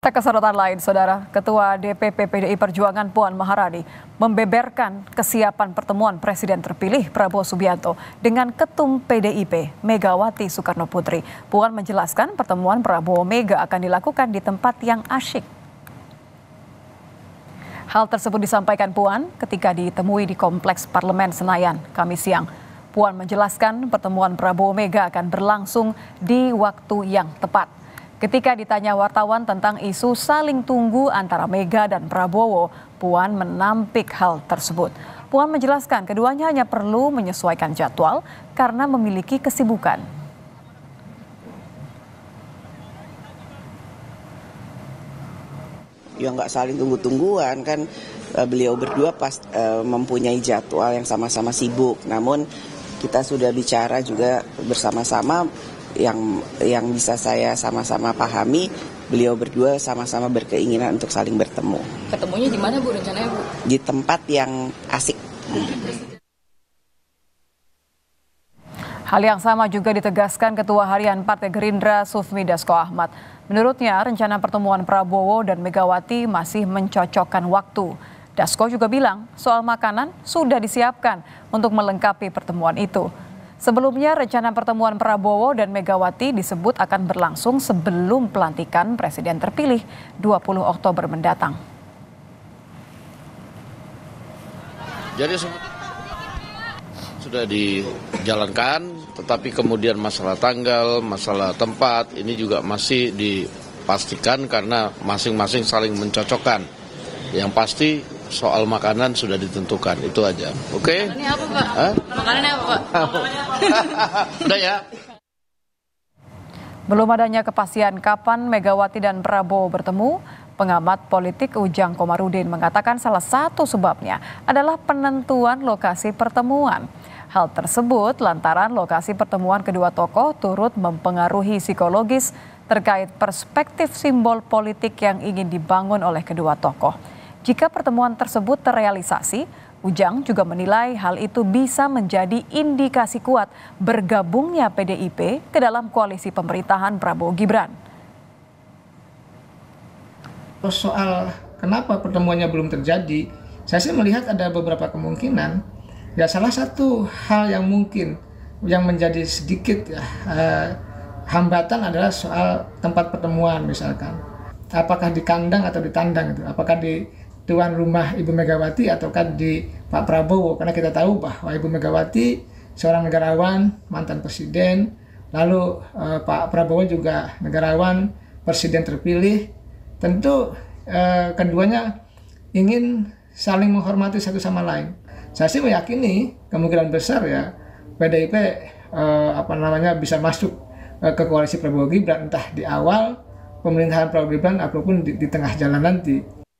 Kesorotan lain, Saudara, Ketua DPP PDI Perjuangan Puan Maharani membeberkan kesiapan pertemuan Presiden terpilih Prabowo Subianto dengan Ketum PDIP Megawati Soekarno Putri. Puan menjelaskan pertemuan Prabowo Mega akan dilakukan di tempat yang asyik. Hal tersebut disampaikan Puan ketika ditemui di Kompleks Parlemen Senayan, Kamis siang. Puan menjelaskan pertemuan Prabowo Mega akan berlangsung di waktu yang tepat. Ketika ditanya wartawan tentang isu saling tunggu antara Mega dan Prabowo, Puan menampik hal tersebut. Puan menjelaskan keduanya hanya perlu menyesuaikan jadwal karena memiliki kesibukan. Ya nggak saling tunggu-tungguan kan, beliau berdua mempunyai jadwal yang sama-sama sibuk. Namun kita sudah bicara juga bersama-sama. Yang bisa saya sama-sama pahami, beliau berdua sama-sama berkeinginan untuk saling bertemu. Ketemunya di mana, Bu, rencananya, Bu? Di tempat yang asik. Hal yang sama juga ditegaskan Ketua Harian Partai Gerindra Sufmi Dasko Ahmad. Menurutnya, rencana pertemuan Prabowo dan Megawati masih mencocokkan waktu. Dasko juga bilang soal makanan sudah disiapkan untuk melengkapi pertemuan itu. Sebelumnya, rencana pertemuan Prabowo dan Megawati disebut akan berlangsung sebelum pelantikan Presiden terpilih 20 Oktober mendatang. Jadi sudah dijalankan, tetapi kemudian masalah tanggal, masalah tempat, ini juga masih dipastikan karena masing-masing saling mencocokkan. Yang pasti soal makanan sudah ditentukan, itu aja. Oke? Makanannya apa, Pak? Makanannya apa, Pak? Udah ya. Belum adanya kepastian kapan Megawati dan Prabowo bertemu, pengamat politik Ujang Komarudin mengatakan salah satu sebabnya adalah penentuan lokasi pertemuan. Hal tersebut lantaran lokasi pertemuan kedua tokoh turut mempengaruhi psikologis terkait perspektif simbol politik yang ingin dibangun oleh kedua tokoh. Jika pertemuan tersebut terrealisasi, Ujang juga menilai hal itu bisa menjadi indikasi kuat bergabungnya PDIP ke dalam koalisi pemerintahan Prabowo Gibran. Soal kenapa pertemuannya belum terjadi, saya sih melihat ada beberapa kemungkinan. Ya, salah satu hal yang mungkin yang menjadi sedikit hambatan adalah soal tempat pertemuan, misalkan. Apakah di kandang atau di tandang itu? Apakah di tuan rumah Ibu Megawati ataukah di Pak Prabowo? Karena kita tahu bahwa Ibu Megawati seorang negarawan, mantan presiden, lalu Pak Prabowo juga negarawan, presiden terpilih. Tentu keduanya ingin saling menghormati satu sama lain. Saya sih meyakini kemungkinan besar ya PDIP bisa masuk ke koalisi Prabowo Gibran, entah di awal pemerintahan Prabowo Gibran ataupun di tengah jalan nanti.